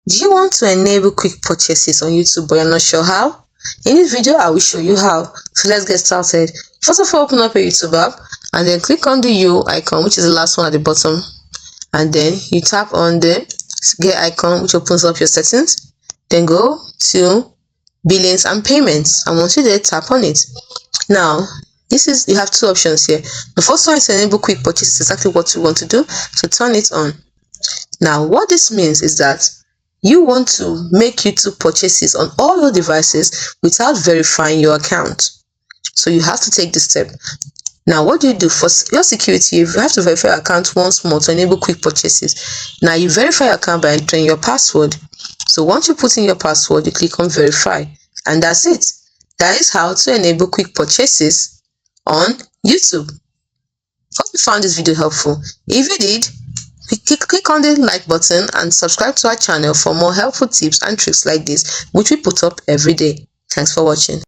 Do you want to enable quick purchases on YouTube but you're not sure how? In this video, I will show you how. So let's get started. First of all, open up a YouTube app and then click on the U icon, which is the last one at the bottom. And then you tap on the get icon, which opens up your settings. Then go to billings and payments. And once you're there, tap on it. Now, you have two options here. The first one is to enable quick purchases, exactly what you want to do. So turn it on. Now, what this means is that you want to make YouTube purchases on all your devices without verifying your account. So you have to take this step. Now, what do you do? For your security, you have to verify your account once more to enable quick purchases. Now, you verify your account by entering your password. So once you put in your password, you click on verify. And that's it. That is how to enable quick purchases on YouTube. Hope you found this video helpful. If you did, click on the like button and subscribe to our channel for more helpful tips and tricks like this, which we put up every day. Thanks for watching.